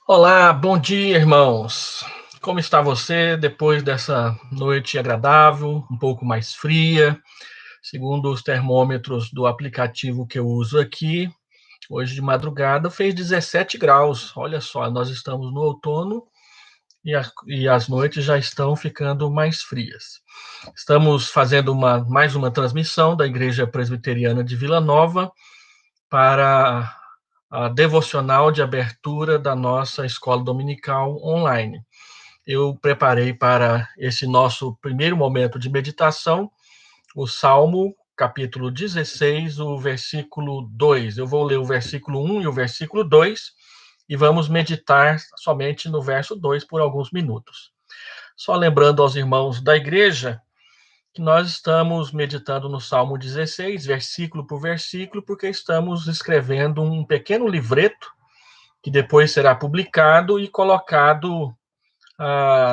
Olá, bom dia, irmãos. Como está você depois dessa noite agradável, um pouco mais fria? Segundo os termômetros do aplicativo que eu uso aqui, hoje de madrugada fez 17 graus. Olha só, nós estamos no outono e as noites já estão ficando mais frias. Estamos fazendo mais uma transmissão da Igreja Presbiteriana de Vila Nova para a devocional de abertura da nossa escola dominical online. Eu preparei para esse nosso primeiro momento de meditação o Salmo, capítulo 16, o versículo 2. Eu vou ler o versículo 1 e o versículo 2 e vamos meditar somente no verso 2 por alguns minutos. Só lembrando aos irmãos da igreja que nós estamos meditando no Salmo 16, versículo por versículo, porque estamos escrevendo um pequeno livreto que depois será publicado e colocado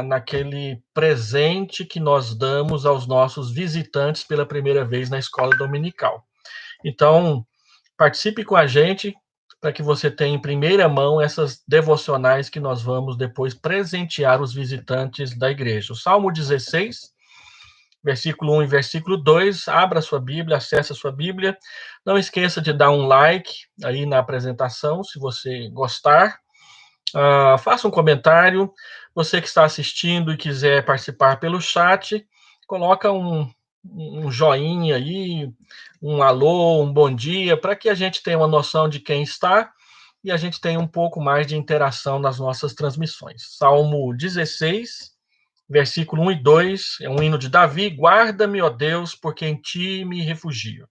naquele presente que nós damos aos nossos visitantes pela primeira vez na escola dominical. Então, participe com a gente para que você tenha em primeira mão essas devocionais que nós vamos depois presentear os visitantes da igreja. O Salmo 16, versículo 1 e versículo 2, abra a sua Bíblia, acesse a sua Bíblia. Não esqueça de dar um like aí na apresentação, se você gostar. Faça um comentário. Você que está assistindo e quiser participar pelo chat, coloca um joinha aí, um alô, um bom dia, para que a gente tenha uma noção de quem está e a gente tenha um pouco mais de interação nas nossas transmissões. Salmo 16, versículo 1 e 2, é um hino de Davi. Guarda-me, ó Deus, porque em ti me refugio.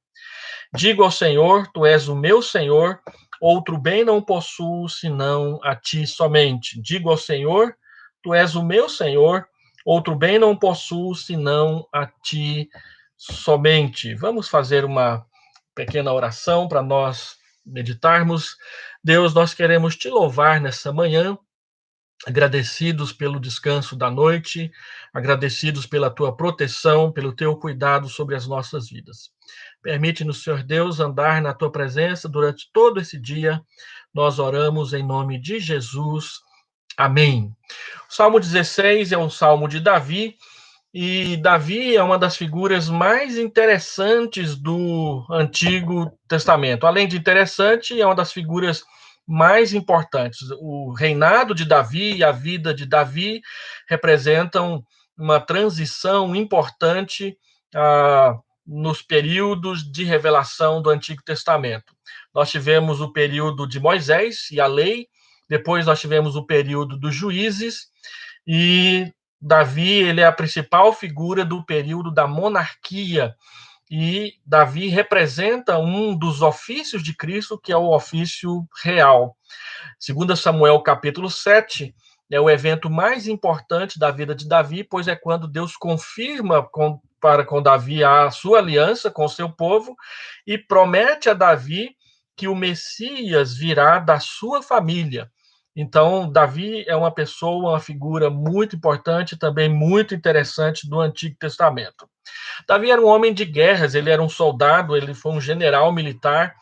Digo ao Senhor, tu és o meu Senhor, outro bem não possuo, senão a ti somente. Digo ao Senhor, tu és o meu Senhor, outro bem não possuo, senão a ti somente. Vamos fazer uma pequena oração para nós meditarmos. Deus, nós queremos te louvar nessa manhã, agradecidos pelo descanso da noite, agradecidos pela tua proteção, pelo teu cuidado sobre as nossas vidas. Permite-nos, Senhor Deus, andar na tua presença durante todo esse dia. Nós oramos em nome de Jesus. Amém. O Salmo 16 é um salmo de Davi, e Davi é uma das figuras mais interessantes do Antigo Testamento. Além de interessante, é uma das figuras mais importantes. O reinado de Davi e a vida de Davi representam uma transição importante nos períodos de revelação do Antigo Testamento. Nós tivemos o período de Moisés e a lei, depois nós tivemos o período dos juízes, e Davi, ele é a principal figura do período da monarquia, e Davi representa um dos ofícios de Cristo, que é o ofício real. Segundo Samuel, capítulo 7, é o evento mais importante da vida de Davi, pois é quando Deus confirma para com Davi a sua aliança com o seu povo e promete a Davi que o Messias virá da sua família. Então, Davi é uma pessoa, uma figura muito importante, também muito interessante do Antigo Testamento. Davi era um homem de guerras, ele era um soldado, ele foi um general militar,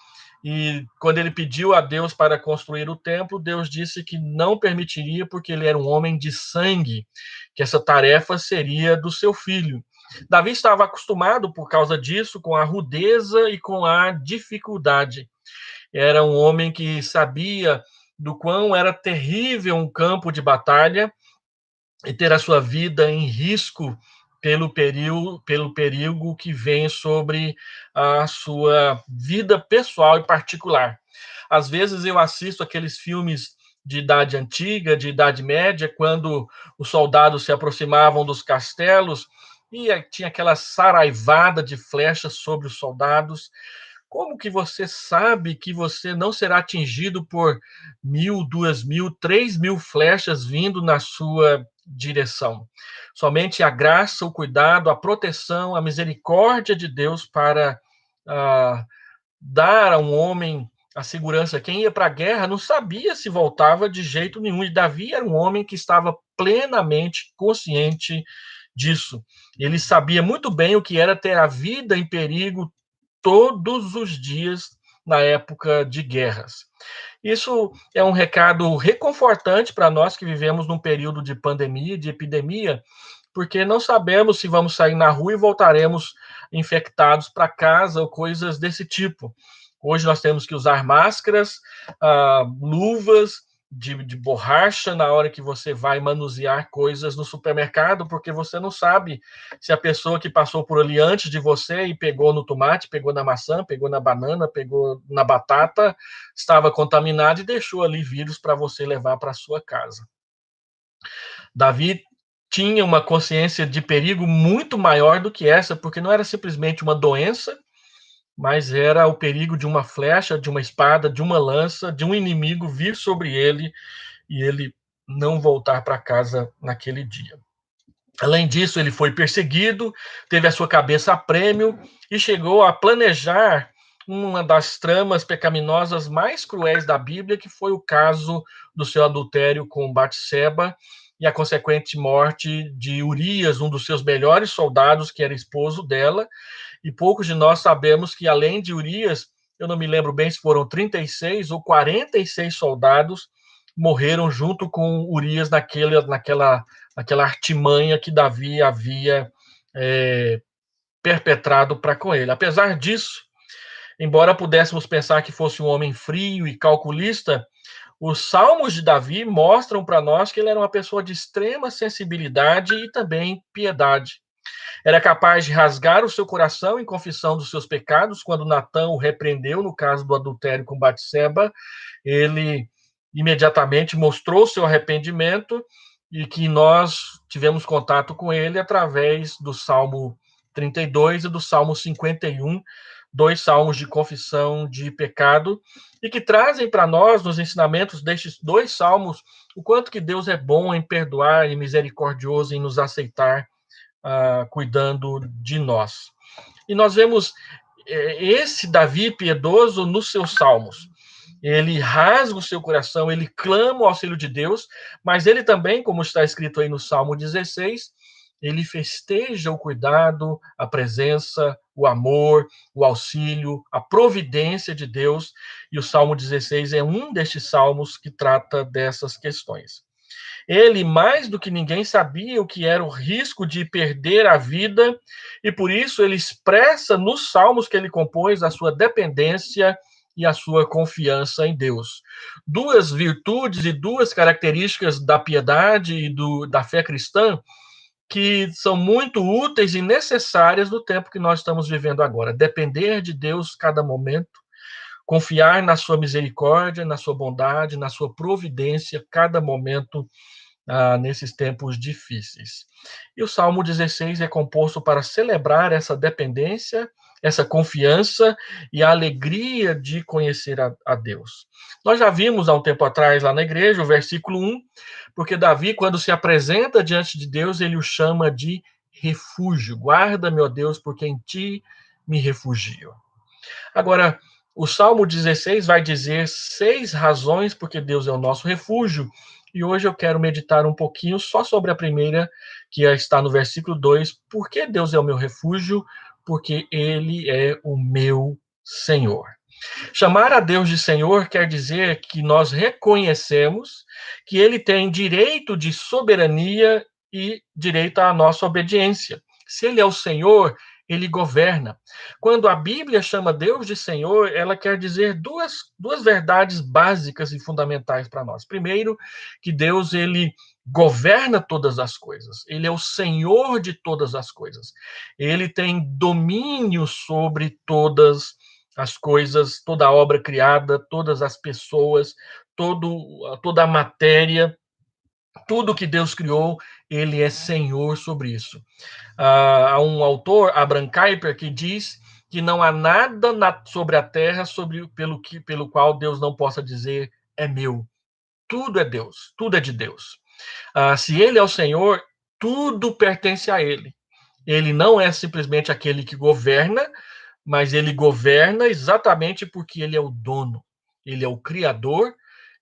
e quando ele pediu a Deus para construir o templo, Deus disse que não permitiria, porque ele era um homem de sangue, que essa tarefa seria do seu filho. Davi estava acostumado, por causa disso, com a rudeza e com a dificuldade. Era um homem que sabia do quão era terrível um campo de batalha e ter a sua vida em risco pelo perigo que vem sobre a sua vida pessoal e particular. Às vezes eu assisto aqueles filmes de idade antiga, de idade média, quando os soldados se aproximavam dos castelos e tinha aquela saraivada de flechas sobre os soldados. Como que você sabe que você não será atingido por 1.000, 2.000, 3.000 flechas vindo na sua direção? Somente a graça, o cuidado, a proteção, a misericórdia de Deus para dar a um homem a segurança. Quem ia para a guerra não sabia se voltava de jeito nenhum. E Davi era um homem que estava plenamente consciente disso. Ele sabia muito bem o que era ter a vida em perigo todos os dias na época de guerras. Isso é um recado reconfortante para nós que vivemos num período de pandemia, de epidemia, porque não sabemos se vamos sair na rua e voltaremos infectados para casa ou coisas desse tipo. Hoje nós temos que usar máscaras, luvas de borracha na hora que você vai manusear coisas no supermercado, porque você não sabe se a pessoa que passou por ali antes de você e pegou no tomate, pegou na maçã, pegou na banana, pegou na batata, estava contaminada e deixou ali vírus para você levar para sua casa. Davi tinha uma consciência de perigo muito maior do que essa, porque não era simplesmente uma doença, mas era o perigo de uma flecha, de uma espada, de uma lança, de um inimigo vir sobre ele e ele não voltar para casa naquele dia. Além disso, ele foi perseguido, teve a sua cabeça a prêmio e chegou a planejar uma das tramas pecaminosas mais cruéis da Bíblia, que foi o caso do seu adultério com Batseba e a consequente morte de Urias, um dos seus melhores soldados, que era esposo dela. E poucos de nós sabemos que, além de Urias, eu não me lembro bem se foram 36 ou 46 soldados morreram junto com Urias naquela artimanha que Davi havia perpetrado para com ele. Apesar disso, embora pudéssemos pensar que fosse um homem frio e calculista, os salmos de Davi mostram para nós que ele era uma pessoa de extrema sensibilidade e também piedade. Era capaz de rasgar o seu coração em confissão dos seus pecados, quando Natã o repreendeu no caso do adultério com Batseba, ele imediatamente mostrou seu arrependimento e que nós tivemos contato com ele através do Salmo 32 e do Salmo 51, dois salmos de confissão de pecado, e que trazem para nós, nos ensinamentos destes dois salmos, o quanto que Deus é bom em perdoar e misericordioso em nos aceitar, cuidando de nós. E nós vemos esse Davi piedoso nos seus salmos. Ele rasga o seu coração, ele clama o auxílio de Deus, mas ele também, como está escrito aí no Salmo 16, ele festeja o cuidado, a presença, o amor, o auxílio, a providência de Deus, e o Salmo 16 é um destes salmos que trata dessas questões. Ele, mais do que ninguém, sabia o que era o risco de perder a vida, e por isso ele expressa nos salmos que ele compôs a sua dependência e a sua confiança em Deus. Duas virtudes e duas características da piedade e da fé cristã que são muito úteis e necessárias no tempo que nós estamos vivendo agora. Depender de Deus cada momento, confiar na sua misericórdia, na sua bondade, na sua providência cada momento, nesses tempos difíceis. E o Salmo 16 é composto para celebrar essa dependência, essa confiança e a alegria de conhecer a Deus. Nós já vimos há um tempo atrás lá na igreja o versículo 1, porque Davi, quando se apresenta diante de Deus, ele o chama de refúgio. Guarda-me, ó Deus, porque em ti me refugio. Agora, o Salmo 16 vai dizer 6 razões porque Deus é o nosso refúgio, e hoje eu quero meditar um pouquinho só sobre a primeira, que está no versículo 2. Por que Deus é o meu refúgio? Porque Ele é o meu Senhor. Chamar a Deus de Senhor quer dizer que nós reconhecemos que Ele tem direito de soberania e direito à nossa obediência. Se Ele é o Senhor, ele governa. Quando a Bíblia chama Deus de Senhor, ela quer dizer duas verdades básicas e fundamentais para nós. Primeiro, que Deus, ele governa todas as coisas. Ele é o Senhor de todas as coisas. Ele tem domínio sobre todas as coisas, toda a obra criada, todas as pessoas, toda a matéria, tudo que Deus criou, ele é Senhor sobre isso. Há um autor, Abraham Kuyper, que diz que não há nada sobre a terra pelo qual Deus não possa dizer é meu. Tudo é Deus, tudo é de Deus. Se ele é o Senhor, tudo pertence a ele. Ele não é simplesmente aquele que governa, mas ele governa exatamente porque ele é o dono. Ele é o criador,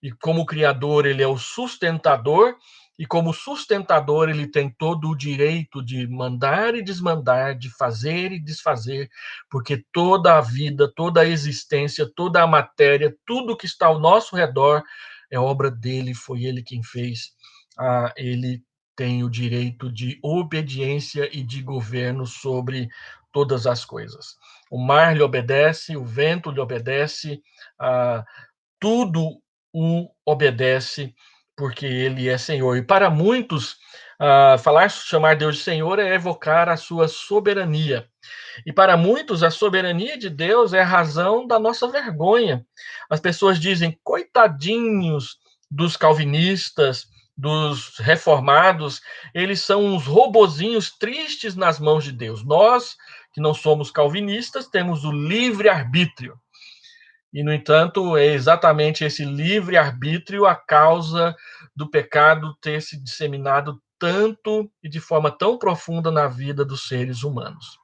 e como criador, ele é o sustentador, E como sustentador, ele tem todo o direito de mandar e desmandar, de fazer e desfazer, porque toda a vida, toda a existência, toda a matéria, tudo que está ao nosso redor é obra dele, foi ele quem fez. Ele tem o direito de obediência e de governo sobre todas as coisas. O mar lhe obedece, o vento lhe obedece, tudo o obedece, porque ele é Senhor. E para muitos, chamar Deus de Senhor é evocar a sua soberania. E para muitos, a soberania de Deus é a razão da nossa vergonha. As pessoas dizem, coitadinhos dos calvinistas, dos reformados, eles são uns robozinhos tristes nas mãos de Deus. Nós, que não somos calvinistas, temos o livre-arbítrio. E, no entanto, é exatamente esse livre-arbítrio a causa do pecado ter se disseminado tanto e de forma tão profunda na vida dos seres humanos.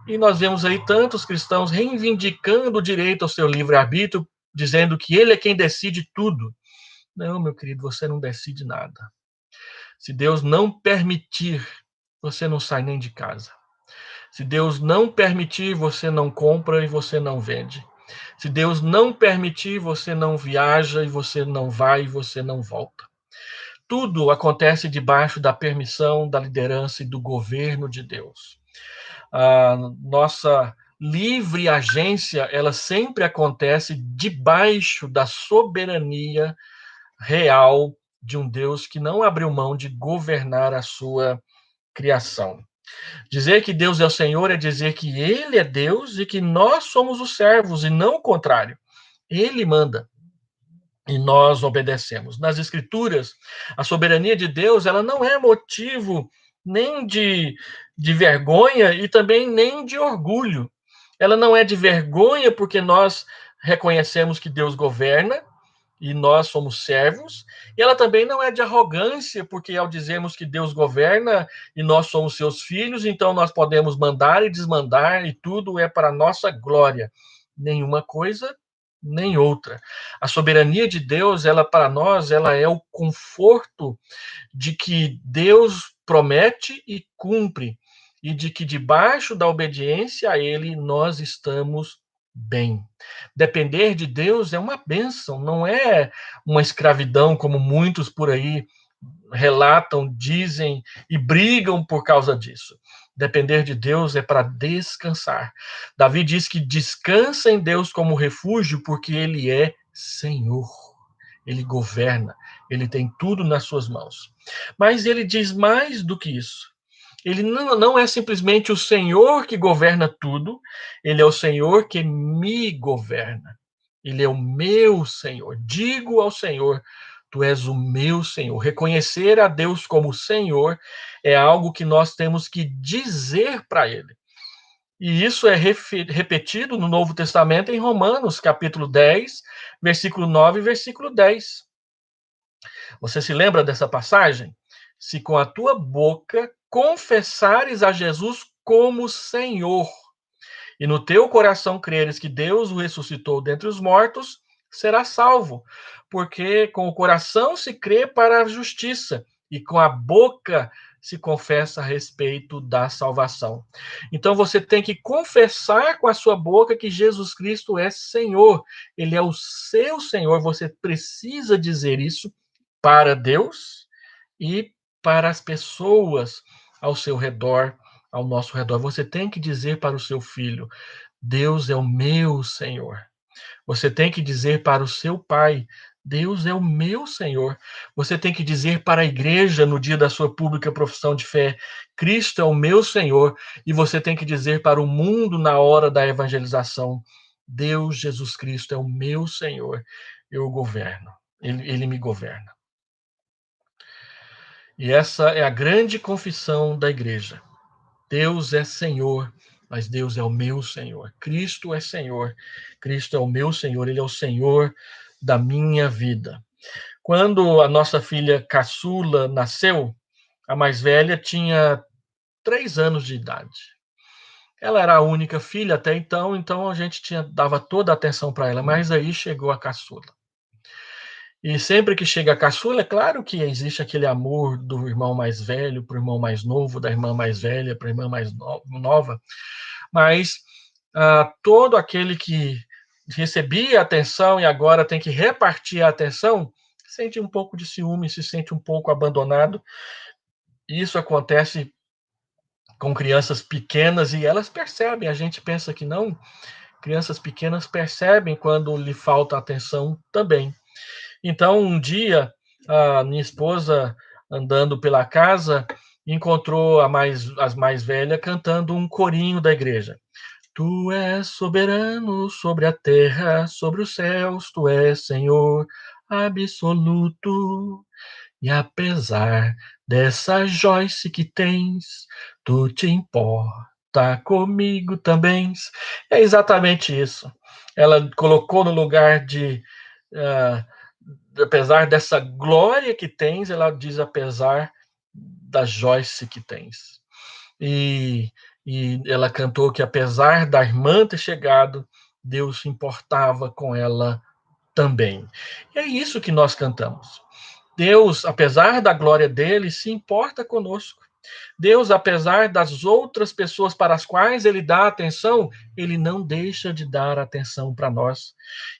E nós vemos aí tantos cristãos reivindicando o direito ao seu livre-arbítrio, dizendo que ele é quem decide tudo. Não, meu querido, você não decide nada. Se Deus não permitir, você não sai nem de casa. Se Deus não permitir, você não compra e você não vende. Se Deus não permitir, você não viaja e você não vai e você não volta. Tudo acontece debaixo da permissão, da liderança e do governo de Deus. A nossa livre agência, ela sempre acontece debaixo da soberania real de um Deus que não abriu mão de governar a sua criação. Dizer que Deus é o Senhor é dizer que Ele é Deus e que nós somos os servos e não o contrário. Ele manda e nós obedecemos. Nas Escrituras, a soberania de Deus ela não é motivo nem de vergonha e também nem de orgulho. Ela não é de vergonha porque nós reconhecemos que Deus governa e nós somos servos, e ela também não é de arrogância, porque ao dizermos que Deus governa e nós somos seus filhos, então nós podemos mandar e desmandar, e tudo é para a nossa glória. Nenhuma coisa, nem outra. A soberania de Deus, ela para nós, ela é o conforto de que Deus promete e cumpre, e de que debaixo da obediência a Ele nós estamos bem. Depender de Deus é uma bênção, não é uma escravidão, como muitos por aí relatam, dizem e brigam por causa disso. Depender de Deus é para descansar. Davi diz que descansa em Deus como refúgio, porque Ele é Senhor. Ele governa, ele tem tudo nas suas mãos. Mas ele diz mais do que isso. Ele não é simplesmente o Senhor que governa tudo, ele é o Senhor que me governa. Ele é o meu Senhor. Digo ao Senhor, tu és o meu Senhor. Reconhecer a Deus como Senhor é algo que nós temos que dizer para ele. E isso é repetido no Novo Testamento em Romanos, capítulo 10, versículo 9 e versículo 10. Você se lembra dessa passagem? Se com a tua boca confessares a Jesus como Senhor, e no teu coração creres que Deus o ressuscitou dentre os mortos, serás salvo. Porque com o coração se crê para a justiça, e com a boca se confessa a respeito da salvação. Então você tem que confessar com a sua boca que Jesus Cristo é Senhor. Ele é o seu Senhor. Você precisa dizer isso para Deus e para as pessoas ao seu redor, ao nosso redor. Você tem que dizer para o seu filho: Deus é o meu Senhor. Você tem que dizer para o seu pai: Deus é o meu Senhor. Você tem que dizer para a igreja no dia da sua pública profissão de fé: Cristo é o meu Senhor. E você tem que dizer para o mundo na hora da evangelização: Deus, Jesus Cristo é o meu Senhor. Eu governo. Ele me governa. E essa é a grande confissão da igreja. Deus é Senhor, mas Deus é o meu Senhor. Cristo é Senhor. Cristo é o meu Senhor. Ele é o Senhor da minha vida. Quando a nossa filha caçula nasceu, a mais velha tinha 3 anos de idade. Ela era a única filha até então a gente dava toda a atenção para ela, mas aí chegou a caçula. E sempre que chega a caçula, é claro que existe aquele amor do irmão mais velho para o irmão mais novo, da irmã mais velha para a irmã mais nova, mas todo aquele que recebia atenção e agora tem que repartir a atenção, sente um pouco de ciúme, se sente um pouco abandonado. Isso acontece com crianças pequenas e elas percebem, a gente pensa que não, crianças pequenas percebem quando lhe falta atenção também. Então, um dia, a minha esposa, andando pela casa, encontrou as mais velha cantando um corinho da igreja. Tu és soberano sobre a terra, sobre os céus, tu és Senhor absoluto. E apesar dessa joice que tens, tu te importa comigo também. É exatamente isso. Ela colocou no lugar de, uh, apesar dessa glória que tens, ela diz apesar da joice que tens. E ela cantou que apesar da irmã ter chegado, Deus se importava com ela também. E é isso que nós cantamos. Deus, apesar da glória dele, se importa conosco. Deus, apesar das outras pessoas para as quais ele dá atenção, ele não deixa de dar atenção para nós.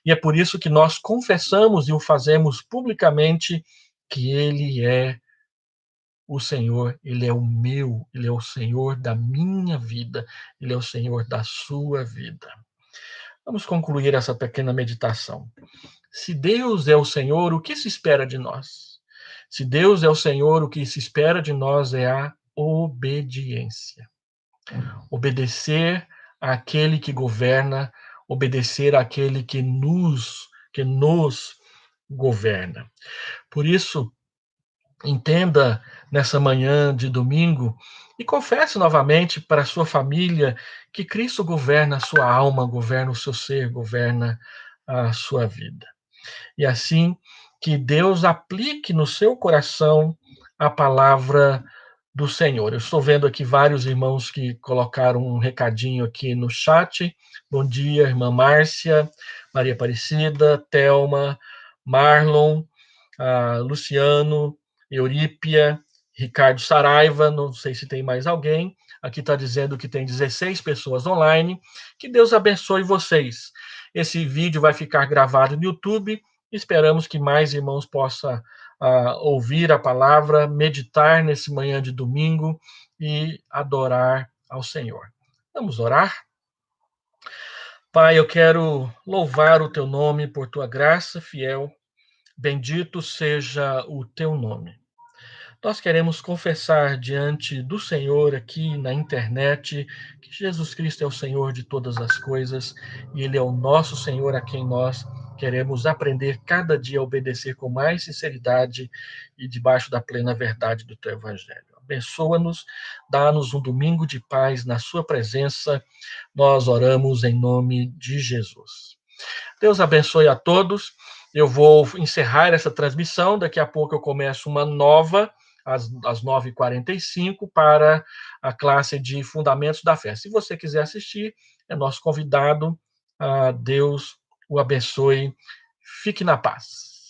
E é por isso que nós confessamos e o fazemos publicamente que ele é o Senhor, ele é o meu, ele é o Senhor da minha vida, ele é o Senhor da sua vida. Vamos concluir essa pequena meditação. Se Deus é o Senhor, o que se espera de nós? Se Deus é o Senhor, o que se espera de nós é a obediência. Obedecer àquele que governa, obedecer àquele que nos governa. Por isso, entenda nessa manhã de domingo e confesse novamente para a sua família que Cristo governa a sua alma, governa o seu ser, governa a sua vida. E assim que Deus aplique no seu coração a palavra do Senhor. Eu estou vendo aqui vários irmãos que colocaram um recadinho aqui no chat. Bom dia, irmã Márcia, Maria Aparecida, Thelma, Marlon, Luciano, Eurípia, Ricardo Saraiva, não sei se tem mais alguém. Aqui está dizendo que tem 16 pessoas online. Que Deus abençoe vocês. Esse vídeo vai ficar gravado no YouTube. Esperamos que mais irmãos possam ouvir a palavra, meditar nesse manhã de domingo e adorar ao Senhor. Vamos orar? Pai, eu quero louvar o teu nome por tua graça fiel. Bendito seja o teu nome. Nós queremos confessar diante do Senhor aqui na internet que Jesus Cristo é o Senhor de todas as coisas e Ele é o nosso Senhor a quem nós queremos aprender cada dia a obedecer com mais sinceridade e debaixo da plena verdade do teu Evangelho. Abençoa-nos, dá-nos um domingo de paz na sua presença. Nós oramos em nome de Jesus. Deus abençoe a todos. Eu vou encerrar essa transmissão. Daqui a pouco eu começo uma nova, às 9h45, para a classe de Fundamentos da Fé. Se você quiser assistir, é nosso convidado. Deus o abençoe. Fique na paz.